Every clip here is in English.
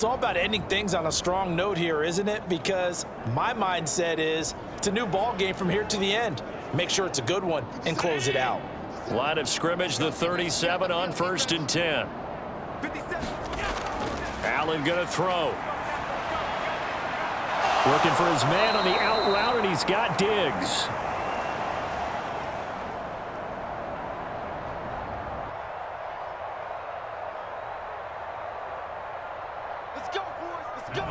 It's all about ending things on a strong note here, isn't it? Because my mindset is it's a new ball game from here to the end. Make sure it's a good one and close it out. Line of scrimmage, the 37 on 1st and 10. Allen going to throw. Looking for his man on the out route, and he's got Diggs. Let's go, boys. Let's go.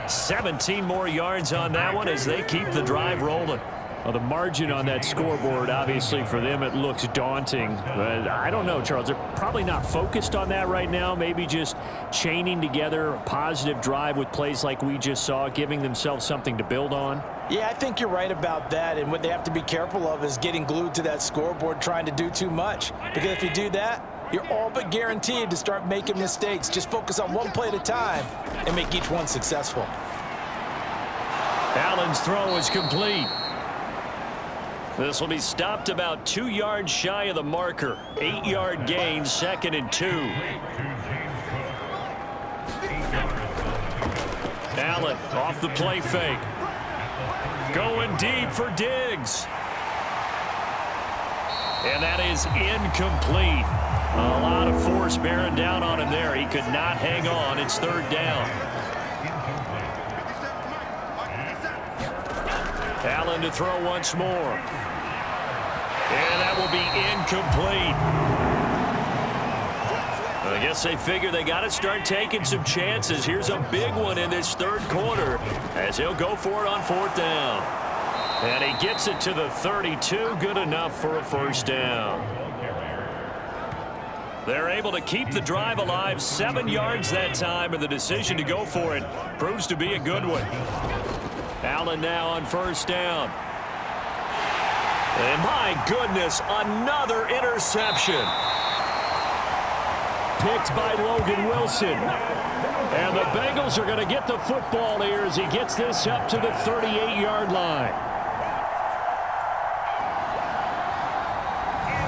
17 more yards on that one as they keep the drive rolling. Well, the margin on that scoreboard, obviously, for them, it looks daunting. But I don't know, Charles. They're probably not focused on that right now. Maybe just chaining together a positive drive with plays like we just saw, giving themselves something to build on. Yeah, I think you're right about that. And what they have to be careful of is getting glued to that scoreboard trying to do too much. Because if you do that, you're all but guaranteed to start making mistakes. Just focus on one play at a time and make each one successful. Allen's throw is complete. This will be stopped about 2 yards shy of the marker. 8-yard gain, 2nd and 2. Allen off the play fake. Going deep for Diggs. And that is incomplete. A lot of force bearing down on him there. He could not hang on. It's 3rd down. Allen to throw once more. And that will be incomplete. I guess they figure they got to start taking some chances. Here's a big one in this 3rd quarter as he'll go for it on 4th down. And he gets it to the 32. Good enough for a 1st down. They're able to keep the drive alive. 7 yards that time, and the decision to go for it proves to be a good one. Allen now on 1st down. And my goodness, another interception. Picked by Logan Wilson. And the Bengals are going to get the football here as he gets this up to the 38-yard line.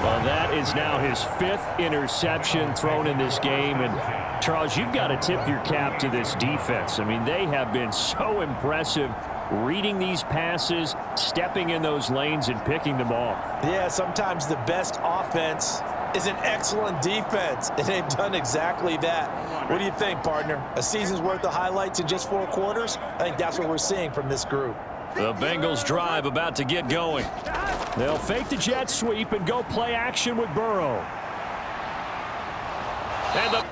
Well, that is now his 5th interception thrown in this game. And, Charles, you've got to tip your cap to this defense. I mean, they have been so impressive reading these passes, stepping in those lanes, and picking them off. Yeah, sometimes the best offense is an excellent defense, and they've done exactly that. What do you think, partner? A season's worth of highlights in just 4 quarters? I think that's what we're seeing from this group. The Bengals drive about to get going. They'll fake the jet sweep and go play action with Burrow. And the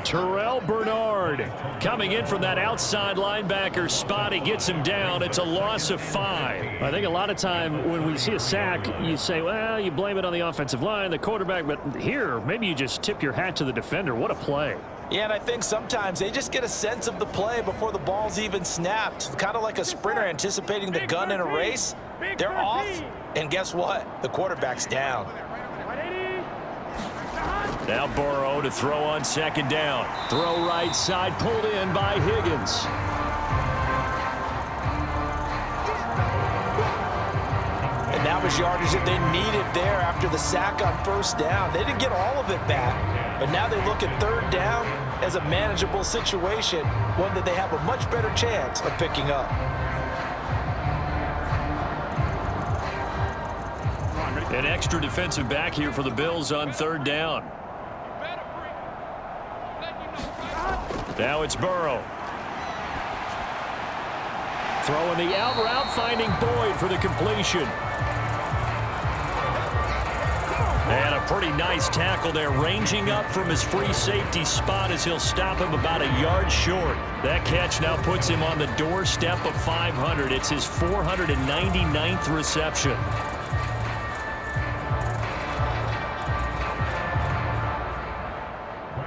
Terrell Bernard coming in from that outside linebacker spot. He gets him down. It's a loss of 5. I think a lot of time when we see a sack, you say, well, you blame it on the offensive line, the quarterback, but here, maybe you just tip your hat to the defender. What a play. Yeah, and I think sometimes they just get a sense of the play before the ball's even snapped. Kind of like a sprinter anticipating the gun in a race. They're off, and guess what? The quarterback's down. Now Burrow to throw on 2nd down. Throw right side, pulled in by Higgins. And that was yardage that they needed there after the sack on 1st down. They didn't get all of it back, but now they look at 3rd down as a manageable situation, one that they have a much better chance of picking up. An extra defensive back here for the Bills on 3rd down. Now it's Burrow. Throwing the out route, finding Boyd for the completion. And a pretty nice tackle there, ranging up from his free safety spot as he'll stop him about a yard short. That catch now puts him on the doorstep of 500. It's his 499th reception.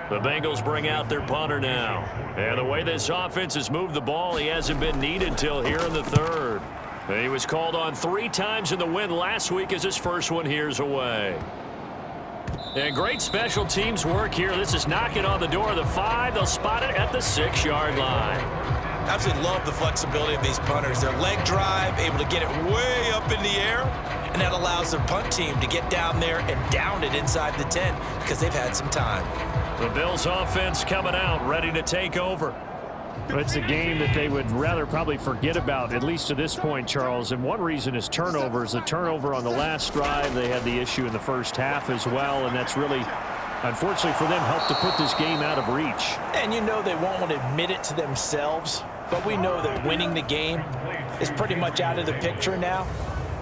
The Bengals bring out their punter now. And the way this offense has moved the ball, he hasn't been needed till here in the 3rd. He was called on 3 times in the win last week as his first one here's away. And great special teams work here. This is knocking on the door of the 5. They'll spot it at the 6-yard line. Absolutely love the flexibility of these punters. Their leg drive, able to get it way up in the air, and that allows their punt team to get down there and down it inside the 10 because they've had some time. The Bills offense coming out, ready to take over. It's a game that they would rather probably forget about, at least to this point, Charles. And one reason is turnovers. The turnover on the last drive, they had the issue in the first half as well, and that's really, unfortunately for them, helped to put this game out of reach. And you know they won't want to admit it to themselves, but we know that winning the game is pretty much out of the picture now.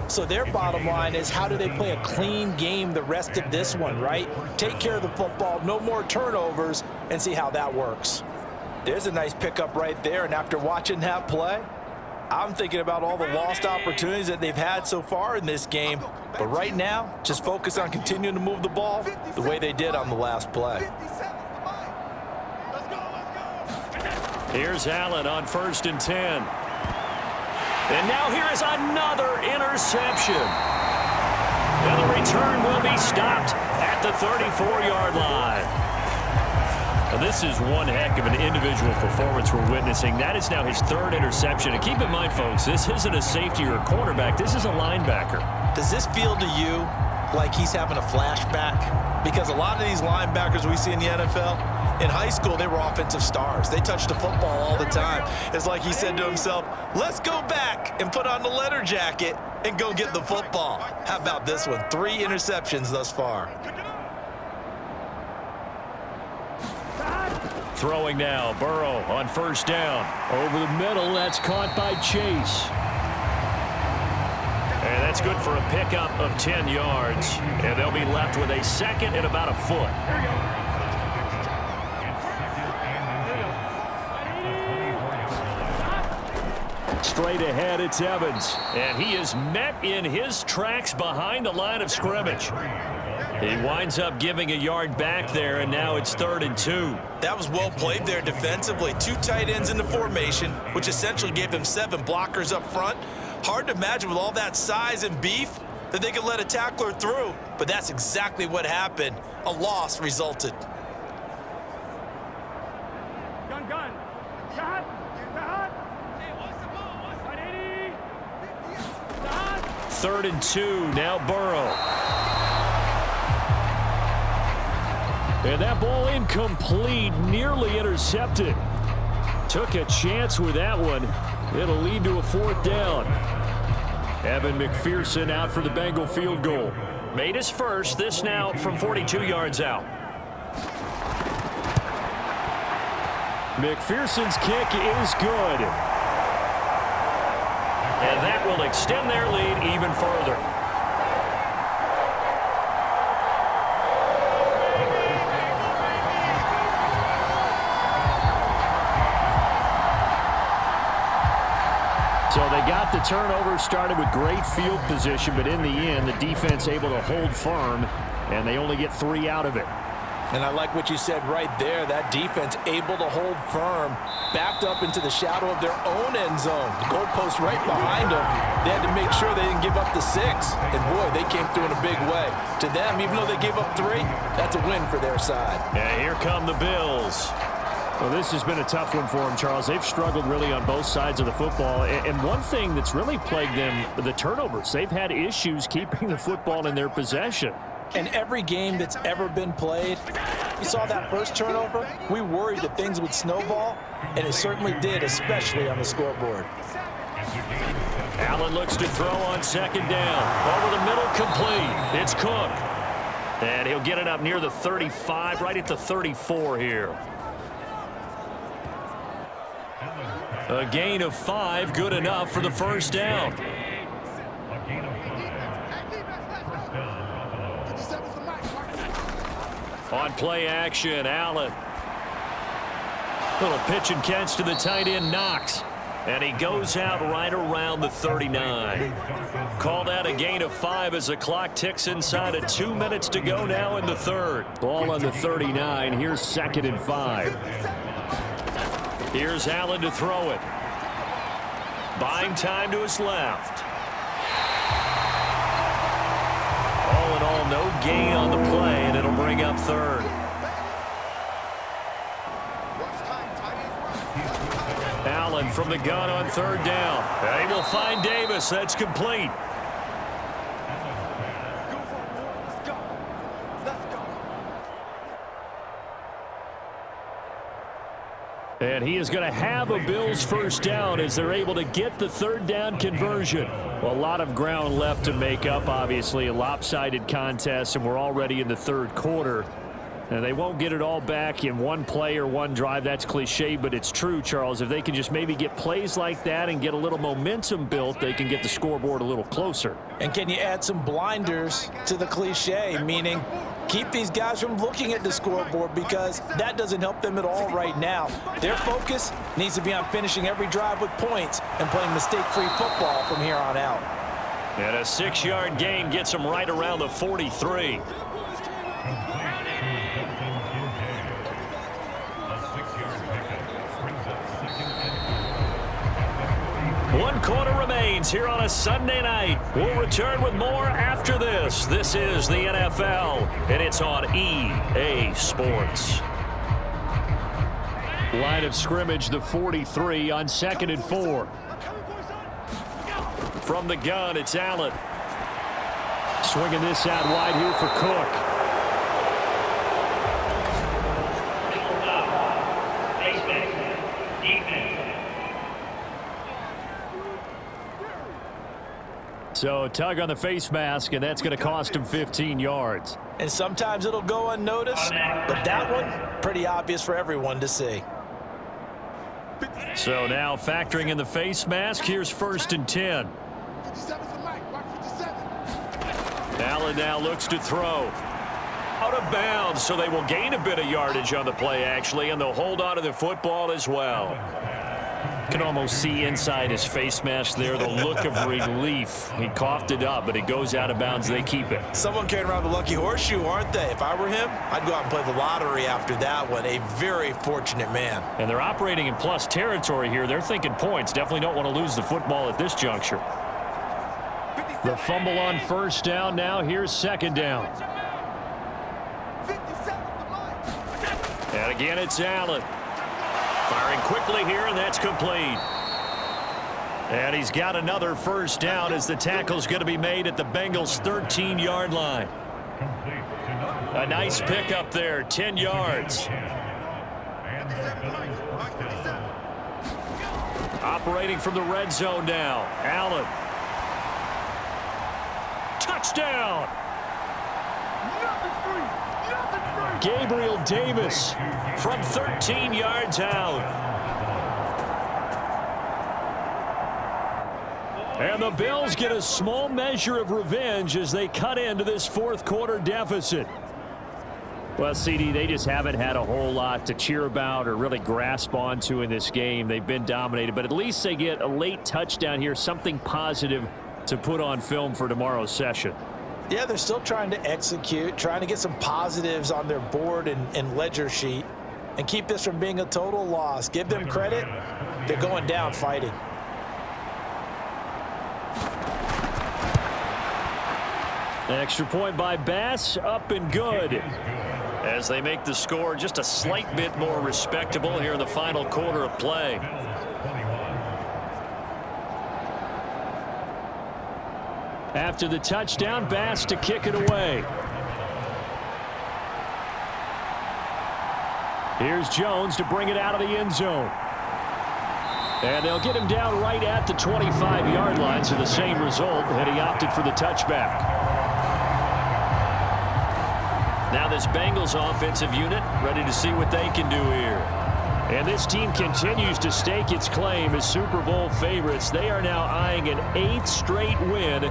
So their bottom line is, how do they play a clean game the rest of this one, right? Take care of the football, no more turnovers, and see how that works. There's a nice pickup right there, and after watching that play, I'm thinking about all the lost opportunities that they've had so far in this game. But right now, just focus on continuing to move the ball the way they did on the last play. Here's Allen on 1st and 10. And now here is another interception. And the return will be stopped at the 34-yard line. Now, this is one heck of an individual performance we're witnessing. That is now his 3rd interception. And keep in mind, folks, this isn't a safety or a cornerback. This is a linebacker. Does this feel to you like he's having a flashback? Because a lot of these linebackers we see in the NFL, in high school, they were offensive stars. They touched the football all the time. It's like he said to himself, let's go back and put on the leather jacket and go get the football. How about this one? 3 interceptions thus far. Throwing now, Burrow on 1st down. Over the middle, that's caught by Chase. And that's good for a pickup of 10 yards. And they'll be left with a 2nd and about a foot. Straight ahead, it's Evans. And he is met in his tracks behind the line of scrimmage. He winds up giving a yard back there, and now it's 3rd and 2. That was well played there defensively. 2 tight ends in the formation, which essentially gave them 7 blockers up front. Hard to imagine with all that size and beef that they could let a tackler through, but that's exactly what happened. A loss resulted. Gun. Shot. 3rd and 2, now Burrow. And that ball incomplete, nearly intercepted. Took a chance with that one. It'll lead to a 4th down. Evan McPherson out for the Bengal field goal. Made his first, this now from 42 yards out. McPherson's kick is good. And that will extend their lead even further. So they got the turnover, started with great field position, but in the end, the defense able to hold firm, and they only get 3 out of it. And I like what you said right there. That defense able to hold firm, backed up into the shadow of their own end zone. The goalpost right behind them. They had to make sure they didn't give up the 6. And, boy, they came through in a big way. To them, even though they gave up 3, that's a win for their side. And here come the Bills. Well, this has been a tough one for them, Charles. They've struggled really on both sides of the football. And one thing that's really plagued them, the turnovers. They've had issues keeping the football in their possession. And every game that's ever been played, you saw that first turnover, we worried that things would snowball, and it certainly did, especially on the scoreboard. Allen looks to throw on 2nd down. Over the middle, complete. It's Cook. And he'll get it up near the 35, right at the 34 here. A gain of 5, good enough for the 1st down. On play action, Allen. Little pitch and catch to the tight end, Knox. And he goes out right around the 39. Called out a gain of 5 as the clock ticks inside of 2 minutes to go now in the 3rd. Ball on the 39. Here's 2nd and 5. Here's Allen to throw it. Buying time to his left. All in all, no gain on the play, and it'll bring up 3rd. Allen from the gun on 3rd down. They will find Davis. That's complete. And he is going to have a Bills first down as they're able to get the third down conversion. Well, a lot of ground left to make up, obviously. A lopsided contest, and we're already in the third quarter. And they won't get it all back in one play or one drive. That's cliche, but it's true, Charles. If they can just maybe get plays like that and get a little momentum built, they can get the scoreboard a little closer. And can you add some blinders to the cliche, meaning keep these guys from looking at the scoreboard, because that doesn't help them at all right now. Their focus needs to be on finishing every drive with points and playing mistake-free football from here on out. And a 6-yard gain gets them right around the 43. One quarter remains here on a Sunday night. We'll return with more after this. This is the NFL, and it's on EA Sports. Line of scrimmage, the 43 on 2nd and 4. From the gun, it's Allen. Swinging this out wide here for Cook. So tug on the face mask, and that's going to cost him 15 yards. And sometimes it'll go unnoticed, but that one, pretty obvious for everyone to see. So now factoring in the face mask, here's 1st and 10. Allen now looks to throw. Out of bounds, so they will gain a bit of yardage on the play, actually, and they'll hold on to the football as well. You can almost see inside his face mask there the look of relief. He coughed it up, but it goes out of bounds. They keep it. Someone carrying around the lucky horseshoe, aren't they? If I were him, I'd go out and play the lottery after that one. A very fortunate man. And they're operating in plus territory here. They're thinking points. Definitely don't want to lose the football at this juncture. The fumble on 1st down. Now here's 2nd down. And again, it's Allen. Firing quickly here, and that's complete. And he's got another 1st down as the tackle's going to be made at the Bengals' 13-yard line. A nice pickup there, 10 yards. Operating from the red zone now, Allen. Touchdown! Gabriel Davis From 13 yards out. And the Bills get a small measure of revenge as they cut into this 4th quarter deficit. Well, CD, they just haven't had a whole lot to cheer about or really grasp onto in this game. They've been dominated, but at least they get a late touchdown here, something positive to put on film for tomorrow's session. Yeah, they're still trying to execute, trying to get some positives on their board and ledger sheet and keep this from being a total loss. Give them credit. They're going down fighting. An extra point by Bass, up and good. As they make the score just a slight bit more respectable here in the final quarter of play. After the touchdown, Bass to kick it away. Here's Jones to bring it out of the end zone. And they'll get him down right at the 25-yard line, so the same result, and he opted for the touchback. Now this Bengals offensive unit ready to see what they can do here. And this team continues to stake its claim as Super Bowl favorites. They are now eyeing an 8th straight win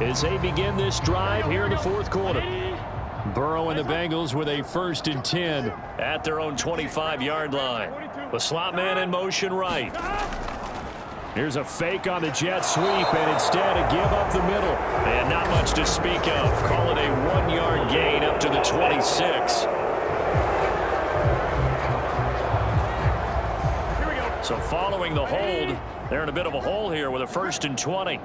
as they begin this drive here in the 4th quarter. Burrow and the Bengals with a 1st and 10 at their own 25-yard line. The slot man in motion right. Here's a fake on the jet sweep, and instead a give up the middle. And not much to speak of. Call it a 1-yard gain up to the 26. So following the hold, they're in a bit of a hole here with a 1st and 20.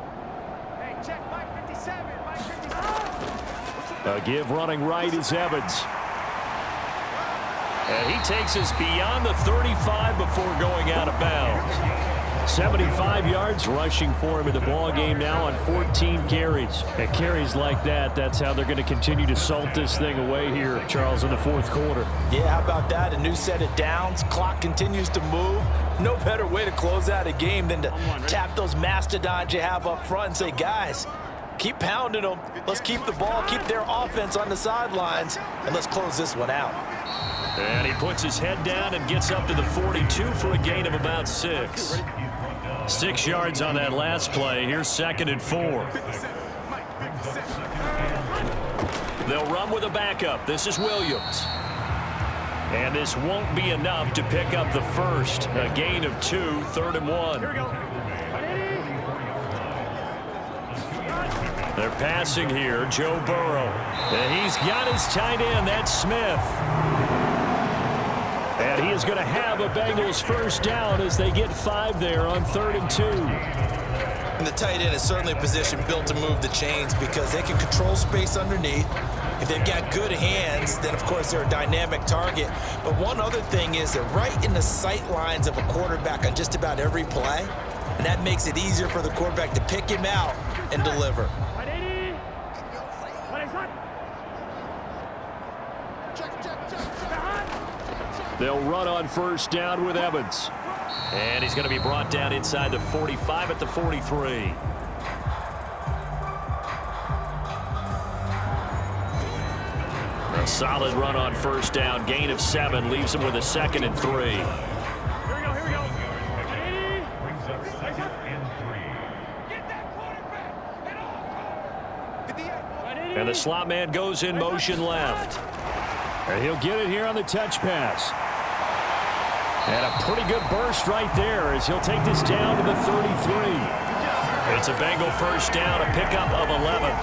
A give running right is Evans. And he takes us beyond the 35 before going out of bounds. 75 yards rushing for him in the ball game now on 14 carries. And carries like that, that's how they're going to continue to salt this thing away here, Charles, in the fourth quarter. Yeah, how about that? A new set of downs. Clock continues to move. No better way to close out a game than to tap those mastodons you have up front and say, guys, keep pounding them. Let's keep the ball, keep their offense on the sidelines, and let's close this one out. And he puts his head down and gets up to the 42 for a gain of about 6. 6 yards on that last play. Here's 2nd and 4. They'll run with a backup. This is Williams. And this won't be enough to pick up the first. A gain of 2, 3rd and 1. Here we go. They're passing here. Joe Burrow. And he's got his tight end. That's Smith. And he is going to have a Bengals first down as they get 5 there on 3rd and 2. And the tight end is certainly a position built to move the chains because they can control space underneath. If they've got good hands, then, of course, they're a dynamic target. But one other thing is they're right in the sight lines of a quarterback on just about every play, and that makes it easier for the quarterback to pick him out and deliver. They'll run on first down with Evans. And he's going to be brought down inside the 45 at the 43. A solid run on first down. Gain of 7 leaves him with a 2nd and 3. Here we go, here we go. And the slot man goes in motion left. And he'll get it here on the touch pass. And a pretty good burst right there as he'll take this down to the 33. It's a Bengal first down, a pickup of 11.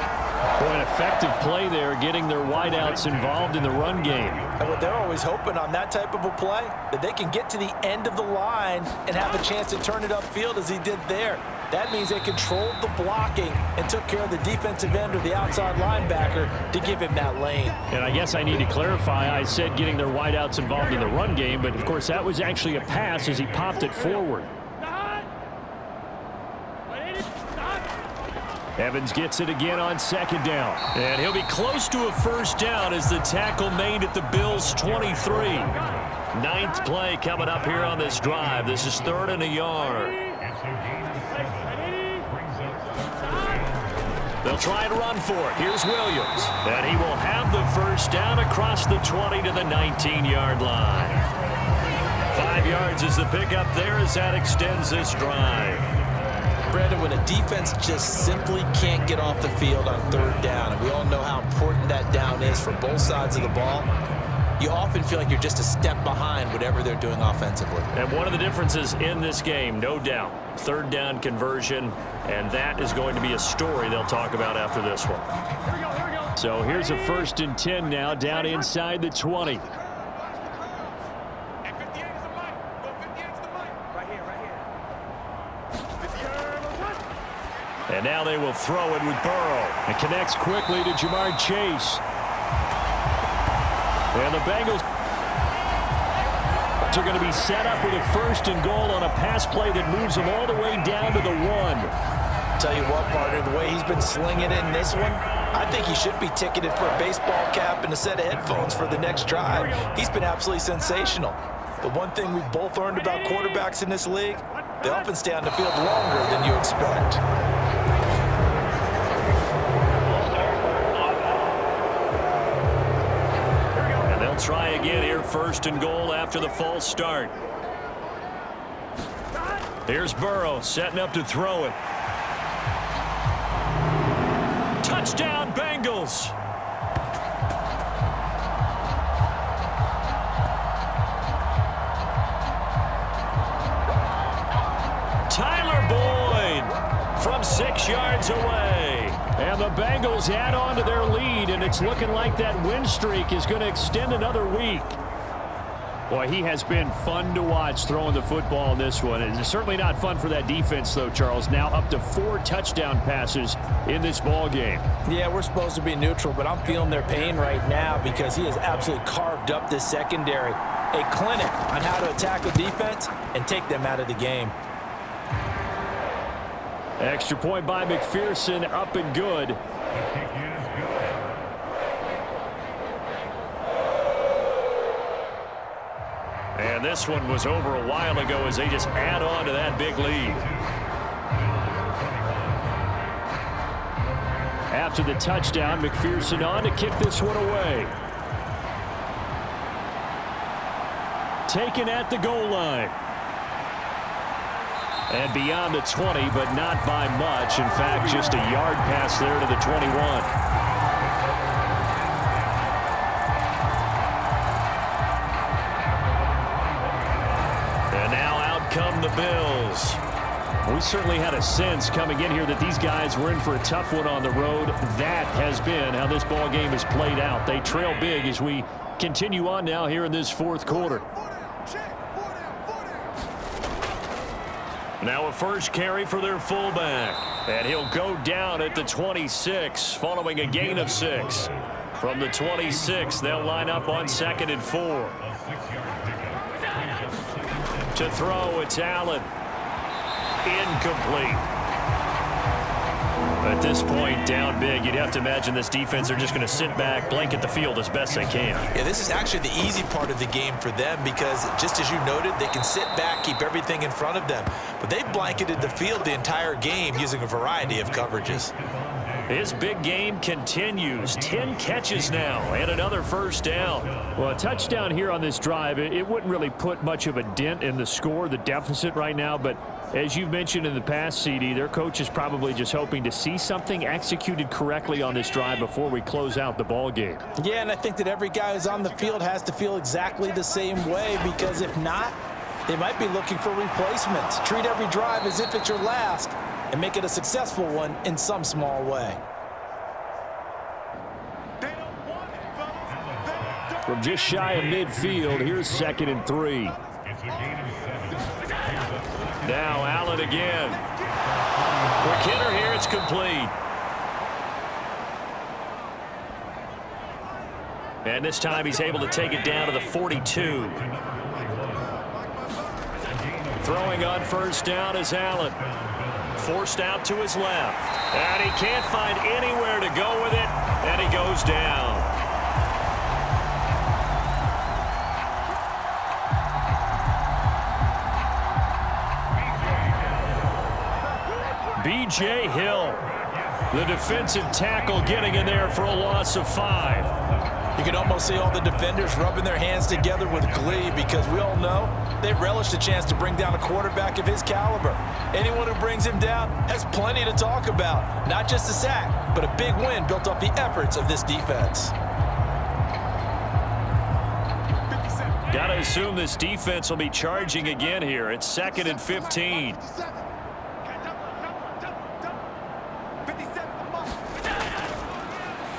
Boy, an effective play there, getting their wideouts involved in the run game. And what they're always hoping on that type of a play, that they can get to the end of the line and have a chance to turn it upfield as he did there. That means they controlled the blocking and took care of the defensive end or the outside linebacker to give him that lane. And I guess I need to clarify, I said getting their wideouts involved in the run game, but of course that was actually a pass as he popped it forward. Evans gets it again on 2nd down. And he'll be close to a first down as the tackle made at the Bills' 23. 9th play coming up here on this drive. This is 3rd and a yard. They'll try and run for it. Here's Williams. And he will have the first down across the 20 to the 19-yard line. 5 yards is the pickup there as that extends this drive. Brandon, when a defense just simply can't get off the field on 3rd down, and we all know how important that down is for both sides of the ball, you often feel like you're just a step behind whatever they're doing offensively. And one of the differences in this game, no doubt, 3rd down conversion, and that is going to be a story they'll talk about after this one. So here's a 1st and 10 now, down inside the 20. And now they will throw it with Burrow. It connects quickly to Jamar Chase. And the Bengals are going to be set up with a 1st and goal on a pass play that moves them all the way down to the 1. Tell you what, partner, the way he's been slinging it in this one, I think he should be ticketed for a baseball cap and a set of headphones for the next drive. He's been absolutely sensational. The one thing we've both learned about quarterbacks in this league, they often stay on the field longer than you expect. And they'll try again here, 1st and goal after the false start. Here's Burrow setting up to throw it. Touchdown, Bengals! Tyler Boyd from 6 yards away. And the Bengals add on to their lead, and it's looking like that win streak is going to extend another week. Boy, he has been fun to watch throwing the football in this one. It's certainly not fun for that defense, though, Charles. Now up to 4 touchdown passes in this ball game. Yeah, we're supposed to be neutral, but I'm feeling their pain right now because he has absolutely carved up this secondary. A clinic on how to attack a defense and take them out of the game. Extra point by McPherson, up and good. And this one was over a while ago as they just add on to that big lead. After the touchdown, McPherson on to kick this one away. Taken at the goal line. And beyond the 20, but not by much. In fact, just a yard pass there to the 21. And now out come the Bills. We certainly had a sense coming in here that these guys were in for a tough one on the road. That has been how this ball game has played out. They trail big as we continue on now here in this fourth quarter. Now a first carry for their fullback. And he'll go down at the 26 following a gain of 6. From the 26, they'll line up on 2nd and 4. To throw, it's Allen. Incomplete. At this point, down big, you'd have to imagine this defense are just going to sit back, blanket the field as best they can. Yeah, this is actually the easy part of the game for them because, just as you noted, they can sit back, keep everything in front of them. But they've blanketed the field the entire game using a variety of coverages. His big game continues. 10 catches now and another first down. Well, a touchdown here on this drive, it wouldn't really put much of a dent in the score, the deficit right now, but as you've mentioned in the past, CD, their coach is probably just hoping to see something executed correctly on this drive before we close out the ball game. Yeah, and I think that every guy who's on the field has to feel exactly the same way because if not, they might be looking for replacements. Treat every drive as if it's your last and make it a successful one in some small way. From just shy of midfield, here's 2nd and 3. Now Allen again. Quick hitter here, it's complete. And this time he's able to take it down to the 42. Throwing on first down is Allen. Forced out to his left. And he can't find anywhere to go with it. And he goes down. B.J. Hill, the defensive tackle, getting in there for a loss of 5. You can almost see all the defenders rubbing their hands together with glee because we all know they relish the chance to bring down a quarterback of his caliber. Anyone who brings him down has plenty to talk about. Not just a sack, but a big win built off the efforts of this defense. Got to assume this defense will be charging again here. It's 2nd and 15.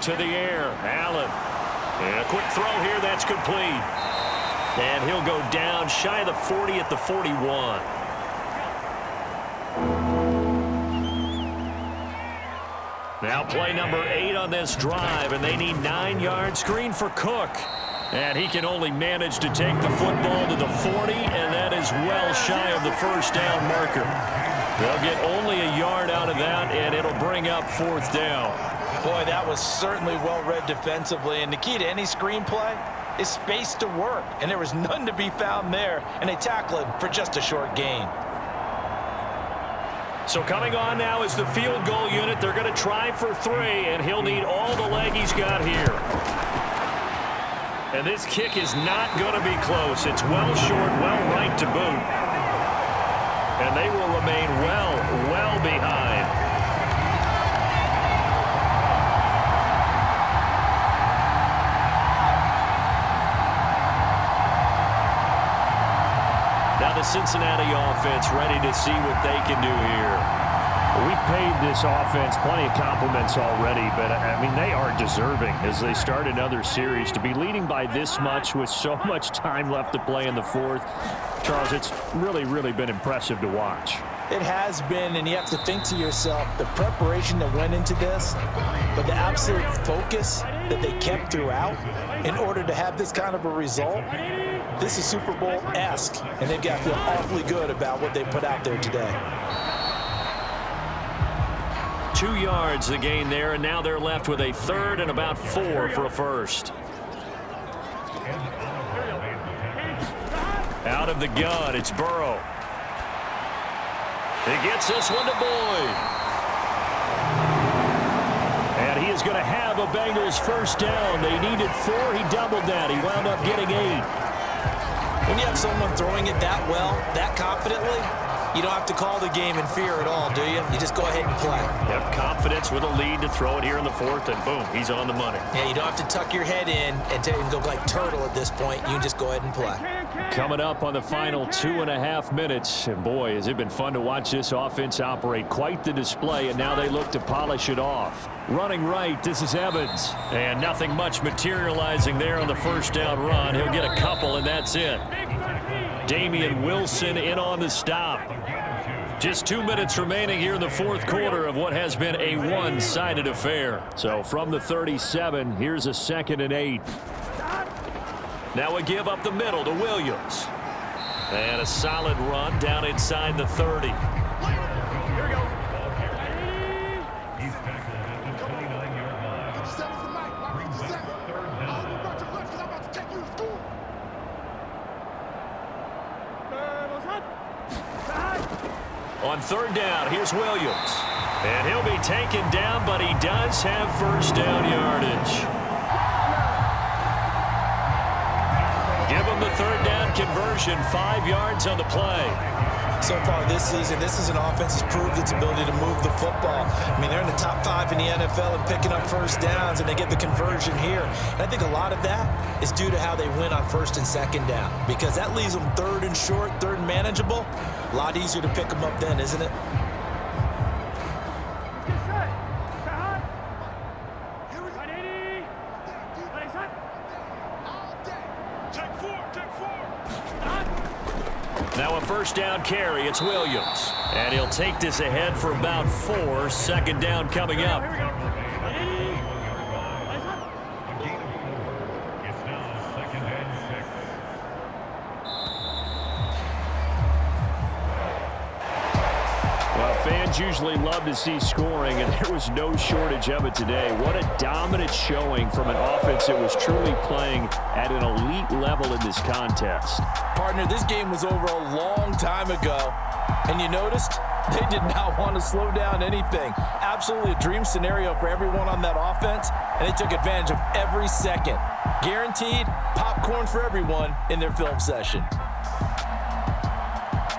To the air, Allen. And a quick throw here, that's complete. And he'll go down shy of the 40 at the 41. Now play number 8 on this drive, and they need 9-yard screen for Cook. And he can only manage to take the football to the 40, and that is well shy of the first down marker. They'll get only a yard out of that, and it'll bring up 4th down. Boy, that was certainly well-read defensively, and the key to any screenplay is space to work, and there was none to be found there, and they tackle it for just a short gain. So coming on now is the field goal unit. They're going to try for 3, and he'll need all the leg he's got here. And this kick is not going to be close. It's well short, well right to boot. And they will remain well behind. Now the Cincinnati offense ready to see what they can do here. We've paid this offense plenty of compliments already, but, I mean, they are deserving as they start another series. To be leading by this much with so much time left to play in the fourth, Charles, it's really been impressive to watch. It has been, and you have to think to yourself, the preparation that went into this, but the absolute focus that they kept throughout in order to have this kind of a result, This is Super Bowl-esque, and they've got to feel awfully good about what they put out there today. 2 yards the gain there, and now they're left with a third and about 4 for a first. Out of the gun, it's Burrow. He gets this one to Boyd. And he is going to have a Bengals first down. They needed 4. He doubled that. He wound up getting 8. When you have someone throwing it that well, that confidently, you don't have to call the game in fear at all, do you? You just go ahead and play. Yep, confidence with a lead to throw it here in the 4th, and boom, he's on the money. Yeah, you don't have to tuck your head in and go like turtle at this point. You can just go ahead and play. Coming up on the final 2.5 minutes, and boy, has it been fun to watch this offense operate. Quite the display, and now they look to polish it off. Running right, this is Evans. And nothing much materializing there on the first down run. He'll get a couple, and that's it. Damian Wilson in on the stop. Just 2 minutes remaining here in the 4th quarter of what has been a one-sided affair. So from the 37, here's a 2nd and 8. Now a give up the middle to Williams. And a solid run down inside the 30. Here we go. On 3rd down, here's Williams. And he'll be taken down, but he does have first down yardage. Give him the 3rd down conversion, 5 yards on the play. So far this season, this is an offense that's proved its ability to move the football. I mean, they're in the top 5 in the NFL and picking up first downs, and they get the conversion here. And I think a lot of that is due to how they win on 1st and 2nd down, because that leaves them 3rd and short, 3rd and manageable. A lot easier to pick them up then, isn't it? Now a first down carry, it's Williams. And he'll take this ahead for about 4. 2nd down coming up. Here we go. Well, fans usually love to see scoring, and there was no shortage of it today. What a dominant showing from an offense that was truly playing at an elite level in this contest. Partner, this game was over a long time ago, and you noticed they did not want to slow down anything. Absolutely a dream scenario for everyone on that offense, and they took advantage of every second. Guaranteed popcorn for everyone in their film session.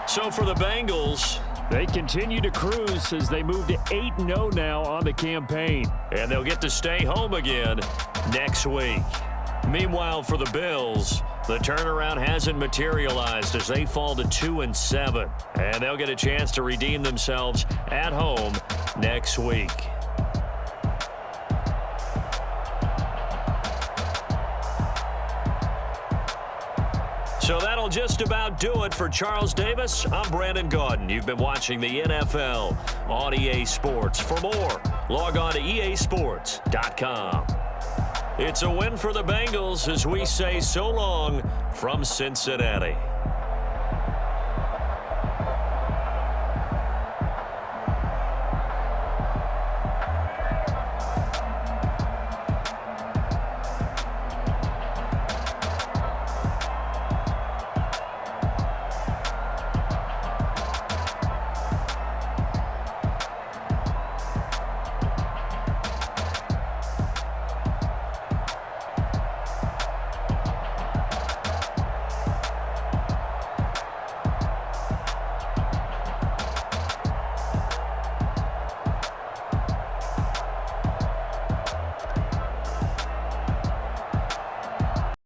So for the Bengals, they continue to cruise as they move to 8-0 now on the campaign. and they'll get to stay home again next week. Meanwhile, for the Bills, the turnaround hasn't materialized as they fall to 2-7, and they'll get a chance to redeem themselves at home next week. So that'll just about do it for Charles Davis. I'm Brandon Gaudin. You've been watching the NFL on EA Sports. For more, log on to easports.com. It's a win for the Bengals as we say so long from Cincinnati.